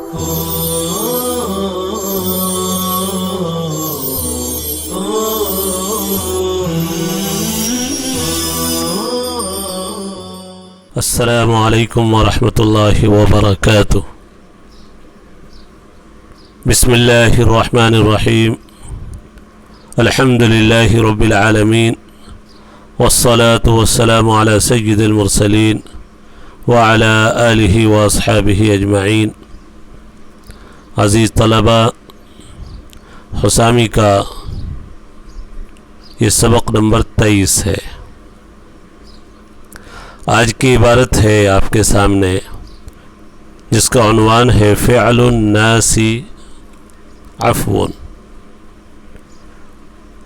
السلام علیکم ورحمۃ اللہ وبرکاتہ۔ بسم اللہ الرحمن الرحیم، الحمد للہ رب العالمین، والصلاة والسلام علی سید المرسلین وعلی آلہ واصحابہ اجمعین۔ عزیز طلبہ، حسامی کا یہ سبق نمبر 23 ہے۔ آج کی عبارت ہے آپ کے سامنے، جس کا عنوان ہے فعل الناس عفو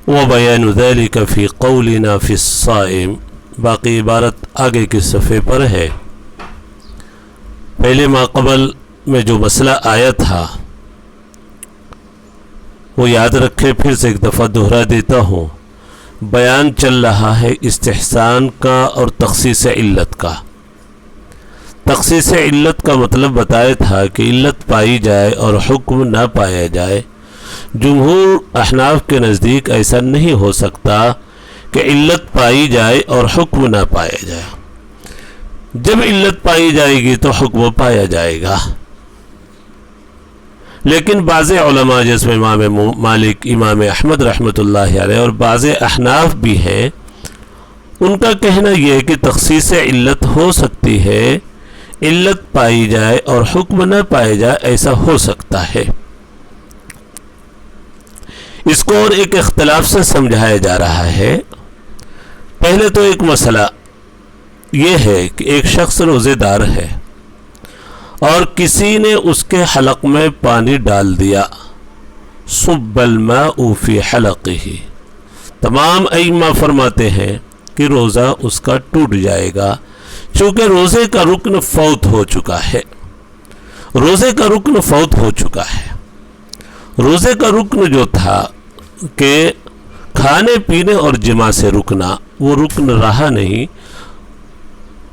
وبیان ذلك فی قولنا فی الصائم۔ باقی عبارت آگے کے صفحے پر ہے۔ پہلے ما قبل میں جو مسئلہ آیا تھا وہ یاد رکھے، پھر سے ایک دفعہ دہرا دیتا ہوں۔ بیان چل رہا ہے استحسان کا اور تخصیص علت کا۔ تخصیص علت کا مطلب بتایا تھا کہ علت پائی جائے اور حکم نہ پایا جائے۔ جمہور احناف کے نزدیک ایسا نہیں ہو سکتا کہ علت پائی جائے اور حکم نہ پایا جائے۔ جب علت پائی جائے گی تو حکم پایا جائے گا۔ لیکن بعض علماء جس میں امام مالک، امام احمد رحمۃ اللہ علیہ اور بعض احناف بھی ہیں، ان کا کہنا یہ ہے کہ تخصیص علت ہو سکتی ہے، علت پائی جائے اور حکم نہ پایا جائے، ایسا ہو سکتا ہے۔ اس کو اور ایک اختلاف سے سمجھایا جا رہا ہے۔ پہلے تو ایک مسئلہ یہ ہے کہ ایک شخص روزے دار ہے اور کسی نے اس کے حلق میں پانی ڈال دیا، صب الماء فی حلقہ، تمام ائمہ فرماتے ہیں کہ روزہ اس کا ٹوٹ جائے گا، چونکہ روزے کا رکن فوت ہو چکا ہے۔ روزے کا رکن فوت ہو چکا ہے۔ روزے کا رکن جو تھا کہ کھانے پینے اور جماع سے رکنا، وہ رکن رہا نہیں،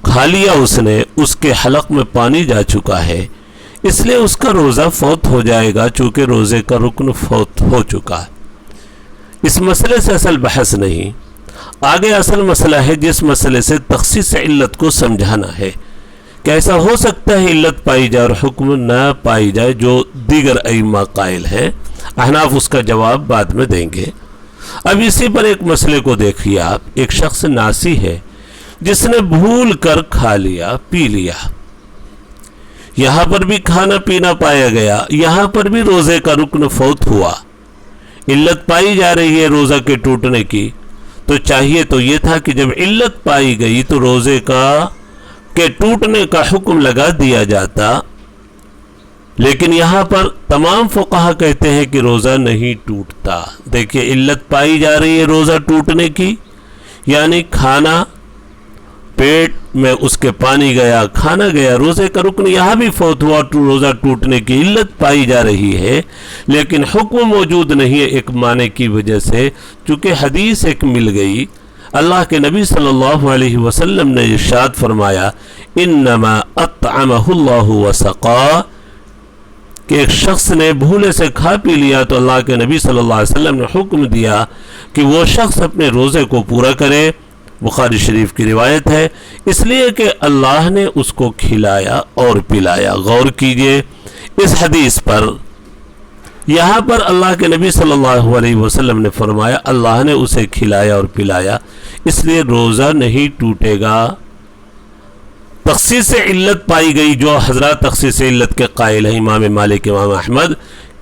کھا لیا اس نے، اس کے حلق میں پانی جا چکا ہے، اس لیے اس کا روزہ فوت ہو جائے گا، چونکہ روزے کا رکن فوت ہو چکا ہے۔ اس مسئلے سے اصل بحث نہیں، آگے اصل مسئلہ ہے جس مسئلے سے تخصیص علت کو سمجھانا ہے کہ ایسا ہو سکتا ہے علت پائی جائے اور حکم نہ پائی جائے، جو دیگر ائمہ قائل ہیں۔ احناف اس کا جواب بعد میں دیں گے۔ اب اسی پر ایک مسئلے کو دیکھیے آپ۔ ایک شخص ناسی ہے جس نے بھول کر کھا لیا، پی لیا، یہاں پر بھی کھانا پینا پایا گیا، یہاں پر بھی روزے کا رکن فوت ہوا، علت پائی جا رہی ہے روزہ کے ٹوٹنے کی، تو چاہیے تو یہ تھا کہ جب علت پائی گئی تو روزے کے ٹوٹنے کا حکم لگا دیا جاتا، لیکن یہاں پر تمام فقہا کہتے ہیں کہ روزہ نہیں ٹوٹتا۔ دیکھیے، علت پائی جا رہی ہے روزہ ٹوٹنے کی، یعنی کھانا، پیٹ میں اس کے پانی گیا، کھانا گیا، روزے کا رکن یہاں بھی فوت ہوا، روزہ ٹوٹنے کی علت پائی جا رہی ہے، لیکن حکم موجود نہیں ہے ایک معنی کی وجہ سے، چونکہ حدیث ایک مل گئی۔ اللہ کے نبی صلی اللہ علیہ وسلم نے ارشاد فرمایا، انما اطعمہ اللہ وسقا، کہ ایک شخص نے بھولے سے کھا پی لیا تو اللہ کے نبی صلی اللہ علیہ وسلم نے حکم دیا کہ وہ شخص اپنے روزے کو پورا کرے۔ بخاری شریف کی روایت ہے، اس لیے کہ اللہ نے اس کو کھلایا اور پلایا۔ غور کیجئے اس حدیث پر، یہاں پر اللہ کے نبی صلی اللہ علیہ وسلم نے فرمایا اللہ نے اسے کھلایا اور پلایا، اس لیے روزہ نہیں ٹوٹے گا۔ تخصیص علت پائی گئی، جو حضرات تخصیص علت کے قائل ہیں، امام مالک، امام احمد،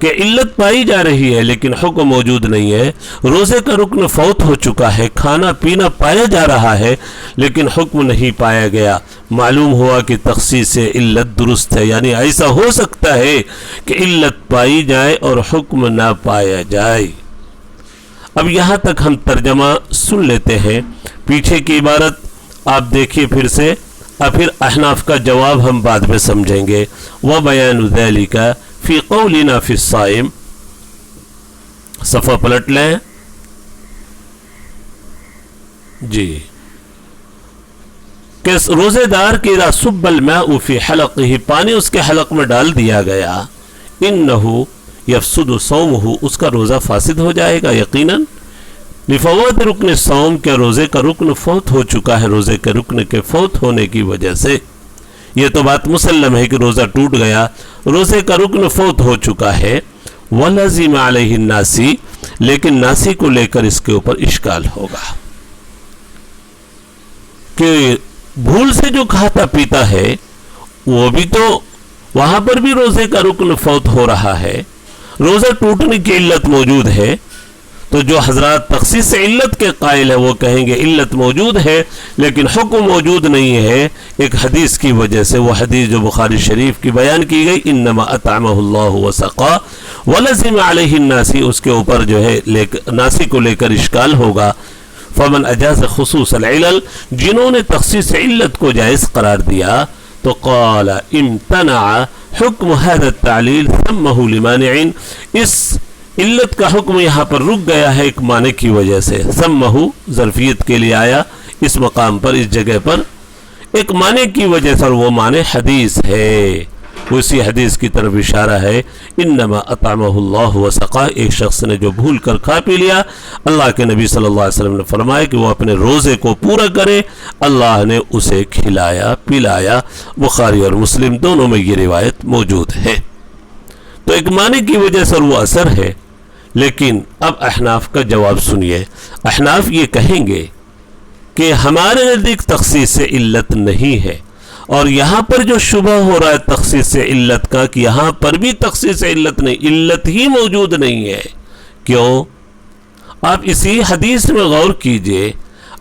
کہ علت پائی جا رہی ہے لیکن حکم موجود نہیں ہے، روزے کا رکن فوت ہو چکا ہے، کھانا پینا پایا جا رہا ہے لیکن حکم نہیں پایا گیا، معلوم ہوا کہ تخصیص علت درست ہے، یعنی ایسا ہو سکتا ہے کہ علت پائی جائے اور حکم نہ پایا جائے۔ اب یہاں تک ہم ترجمہ سن لیتے ہیں، پیچھے کی عبارت آپ دیکھیے پھر سے، اور پھر احناف کا جواب ہم بعد میں سمجھیں گے۔ وَبَيَانُ ذَلِكَ فی قولنا فی الصائم، صفحہ پلٹ لیں جی، کہ روزے دار کی اذا صب الماء فی حلقہ، پانی اس کے حلق میں ڈال دیا گیا، انہو یفسد صومہ، اس کا روزہ فاسد ہو جائے گا یقیناً، لفوات رکن صوم، کے روزے کا رکن فوت ہو چکا ہے، روزے کے رکن کے فوت ہونے کی وجہ سے، یہ تو بات مسلم ہے کہ روزہ ٹوٹ گیا، روزے کا رکن فوت ہو چکا ہے۔ وَلَزِمَ عَلَيْهِ النَّاسِ، لیکن ناسی کو لے کر اس کے اوپر اشکال ہوگا کہ بھول سے جو کھاتا پیتا ہے وہ بھی تو وہاں پر بھی روزے کا رکن فوت ہو رہا ہے، روزہ ٹوٹنے کی علت موجود ہے، تو جو حضرات تخصیص علت کے قائل ہیں وہ کہیں گے علت موجود ہے لیکن حکم موجود نہیں ہے، ایک حدیث کی وجہ سے، وہ حدیث جو بخاری شریف کی بیان کی گئی، انما اطعمہ اللہ وسقا ولزم علیہ الناسی، اس کے اوپر جو ہے ناسی کو لے کر اشکال ہوگا۔ فمن اجاز خصوص العلل، جنہوں نے تخصیص علت کو جائز قرار دیا، تو قال امتنع حکم هذا التعلیل ثمہ لمانع، اس علت کا حکم یہاں پر رک گیا ہے ایک معنی کی وجہ سے، ثمہ ظرفیت کے لیے آیا اس مقام پر، اس جگہ پر ایک معنی کی وجہ سے، اور وہ معنی حدیث ہے، اسی حدیث کی طرف اشارہ ہے، انما اطعمہ اللہ وسقا، ایک شخص نے جو بھول کر کھا پی لیا، اللہ کے نبی صلی اللہ علیہ وسلم نے فرمایا کہ وہ اپنے روزے کو پورا کرے، اللہ نے اسے کھلایا پلایا، بخاری اور مسلم دونوں میں یہ روایت موجود ہے، تو ایک معنی کی وجہ سے وہ اثر ہے۔ لیکن اب احناف کا جواب سنیے، احناف یہ کہیں گے کہ ہمارے نزدیک تخصیص سے علت نہیں ہے، اور یہاں پر جو شبہ ہو رہا ہے تخصیص سے علت کا، کہ یہاں پر بھی تخصیص سے علت نہیں، علت ہی موجود نہیں ہے، کیوں؟ آپ اسی حدیث میں غور کیجئے،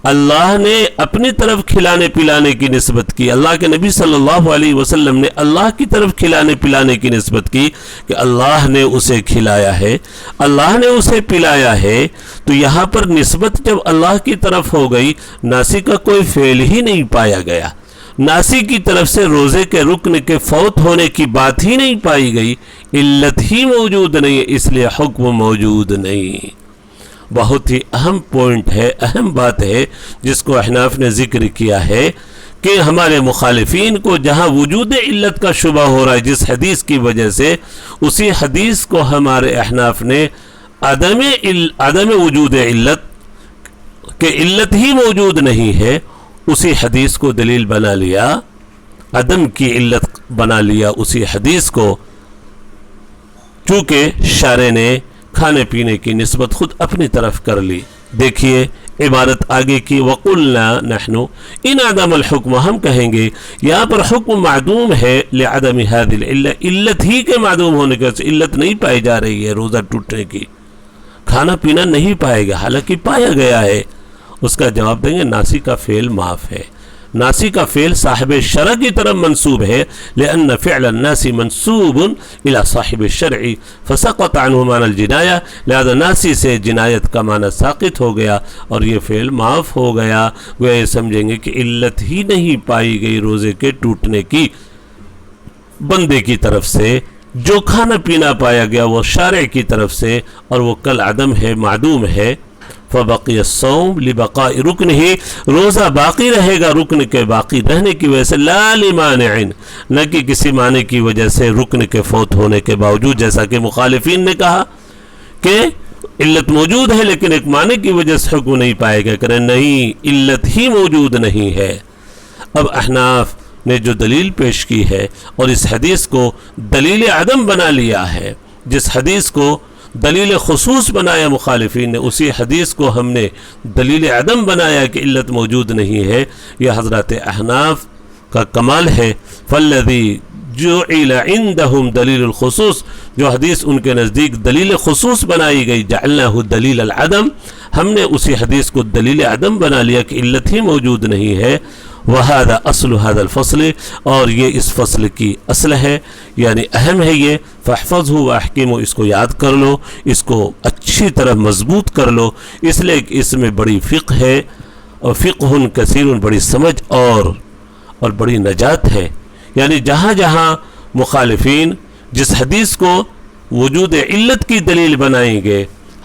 اللہ نے اپنی طرف کھلانے پلانے کی نسبت کی، اللہ کے نبی صلی اللہ علیہ وسلم نے اللہ کی طرف کھلانے پلانے کی نسبت کی کہ اللہ نے اسے کھلایا ہے، اللہ نے اسے پلایا ہے، تو یہاں پر نسبت جب اللہ کی طرف ہو گئی، ناسی کا کوئی فعل ہی نہیں پایا گیا، ناسی کی طرف سے روزے کے رکن کے فوت ہونے کی بات ہی نہیں پائی گئی، علت ہی موجود نہیں ہے، اس لیے حکم موجود نہیں۔ بہت ہی اہم پوائنٹ ہے، اہم بات ہے جس کو احناف نے ذکر کیا ہے کہ ہمارے مخالفین کو جہاں وجود علت کا شبہ ہو رہا ہے جس حدیث کی وجہ سے، اسی حدیث کو ہمارے احناف نے عدم وجود علت کہ علت ہی موجود نہیں ہے، اسی حدیث کو دلیل بنا لیا، عدم کی علت بنا لیا اسی حدیث کو، چونکہ شارع نے کھانے پینے کی نسبت خود اپنی طرف کر لی۔ دیکھیے عبارت آگے کی، وَقُلْنَا نَحْنُ إِنْ عَدَمَ الْحُكْمَ، ہم کہیں گے یہاں پر حکم معدوم ہے لِعَدَمِ هَذِهِ الْعِلَّةِ، علت ہی کے معدوم ہونے کے وجہ سے، علت نہیں پائی جا رہی ہے روزہ ٹوٹنے کی، کھانا پینا نہیں پائے گا، حالانکہ پایا گیا ہے، اس کا جواب دیں گے ناسی کا فعل معاف ہے، ناسی کا فعل صاحب شرع کی طرف منصوب ہے، لأن فعل الناس منصوب الى صاحب الشرع فسقط عنه معنى الجنایہ، لہذا ناسی سے جنایت کا معنی ساقط ہو گیا اور یہ فعل معاف ہو گیا، وہ یہ سمجھیں گے کہ علت ہی نہیں پائی گئی روزے کے ٹوٹنے کی بندے کی طرف سے، جو کھانا پینا پایا گیا وہ شارع کی طرف سے، اور وہ کل عدم ہے، معدوم ہے، فبقی الصوم لبقاء رکنہ، روزہ باقی رہے گا رکن کے باقی رہنے کی وجہ سے، لا لمانع، نہ کہ کسی معنی کی وجہ سے رکن کے فوت ہونے کے باوجود، جیسا کہ مخالفین نے کہا کہ علت موجود ہے لیکن ایک معنی کی وجہ سے حکم نہیں پائے گا، کہ نہیں، علت ہی موجود نہیں ہے۔ اب احناف نے جو دلیل پیش کی ہے اور اس حدیث کو دلیل عدم بنا لیا ہے، جس حدیث کو دلیل خصوص بنایا مخالفین نے، اسی حدیث کو ہم نے دلیل عدم بنایا کہ علت موجود نہیں ہے، یہ حضرات احناف کا کمال ہے۔ فالذی جعل عندهم دلیل الخصوص، جو حدیث ان کے نزدیک دلیل خصوص بنائی گئی، جعلناہ دلیل العدم، ہم نے اسی حدیث کو دلیل عدم بنا لیا کہ علت ہی موجود نہیں ہے۔ وَهَذَا أَصْلُ هَذَا الْفَصْلِ، اور یہ اس فصل کی اصل ہے، یعنی اہم ہے یہ، فَاحْفَظْهُ وَأَحْكِمُ، اس کو یاد کر لو، اس کو اچھی طرح مضبوط کر لو، اس لیے کہ اس میں بڑی فقہ ہے، اور فقہ کثیر، بڑی سمجھ اور بڑی نجات ہے، یعنی جہاں جہاں مخالفین جس حدیث کو وجود علت کی دلیل بنائیں گے،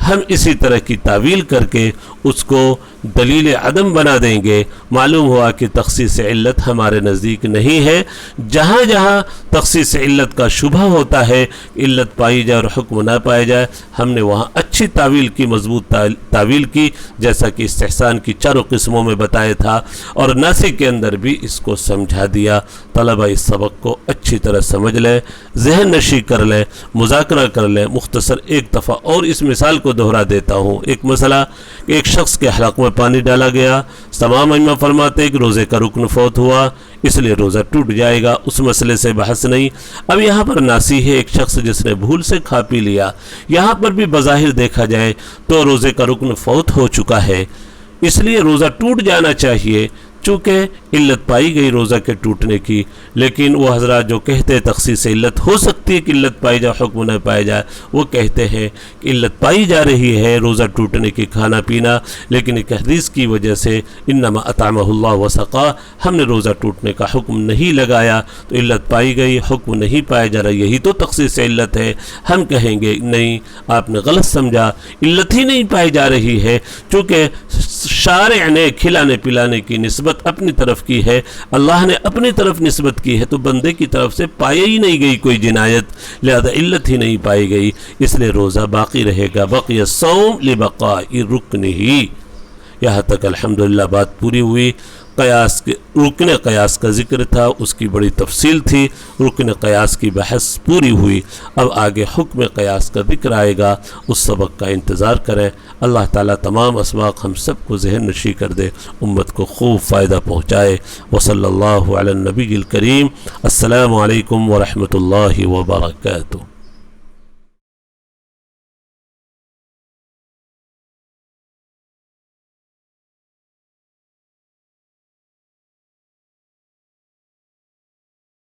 ہم اسی طرح کی تعویل کر کے اس کو دلیل عدم بنا دیں گے، معلوم ہوا کہ تخصیص علت ہمارے نزدیک نہیں ہے۔ جہاں جہاں تخصیص علت کا شبہ ہوتا ہے، علت پائی جائے اور حکم نہ پایا جائے، ہم نے وہاں اچھی تعویل کی، مضبوط تعویل کی، جیسا کہ استحسان کی چاروں قسموں میں بتایا تھا، اور ناسخ کے اندر بھی اس کو سمجھا دیا۔ طلبہ اس سبق کو اچھی طرح سمجھ لیں، ذہن نشی کر لیں، مذاکرہ کر لیں۔ مختصر ایک دفعہ اور اس مثال کو دہرا دیتا ہوں۔ ایک مسئلہ، ایک شخص کے حلق میں پانی ڈالا گیا، تمام ائمہ فرماتے ہیں کہ روزے کا رکن فوت ہوا، اس لیے روزہ ٹوٹ جائے گا، اس مسئلے سے بحث نہیں۔ اب یہاں پر ناسی ہے، ایک شخص جس نے بھول سے کھا پی لیا، یہاں پر بھی بظاہر دیکھا جائے تو روزے کا رکن فوت ہو چکا ہے، اس لیے روزہ ٹوٹ جانا چاہیے، چونکہ علت پائی گئی روزہ کے ٹوٹنے کی۔ لیکن وہ حضرات جو کہتے ہیں تخصیص علت ہو سکتی ہے کہ علت پائی جائے حکم نہ پایا جائے، وہ کہتے ہیں کہ علت پائی جا رہی ہے روزہ ٹوٹنے کی، کھانا پینا، لیکن ایک حدیث کی وجہ سے انما اطعمہ اللہ وسقا، ہم نے روزہ ٹوٹنے کا حکم نہیں لگایا، تو علت پائی گئی، حکم نہیں پایا جا رہا، یہی تو تخصیص علت ہے۔ ہم کہیں گے نہیں، آپ نے غلط سمجھا، علت ہی نہیں پائی جا رہی ہے، چونکہ شارع نے کھلانے پلانے کی نسبت اپنی طرف کی ہے، اللہ نے اپنی طرف نسبت کی ہے، تو بندے کی طرف سے پائی ہی نہیں گئی کوئی جنایت، لہذا علت ہی نہیں پائی گئی، اس لیے روزہ باقی رہے گا۔ بقی الصوم لبقاء رکنہ، یہاں تک الحمدللہ بات پوری ہوئی۔ قیاس کے رکن قیاس کا ذکر تھا، اس کی بڑی تفصیل تھی، رکن قیاس کی بحث پوری ہوئی۔ اب آگے حکم قیاس کا ذکر آئے گا، اس سبق کا انتظار کریں۔ اللہ تعالیٰ تمام اسباق ہم سب کو ذہن نشی کر دے، امت کو خوب فائدہ پہنچائے۔ وصلی اللہ علی النبی الکریم۔ السلام علیکم ورحمۃ اللہ وبرکاتہ۔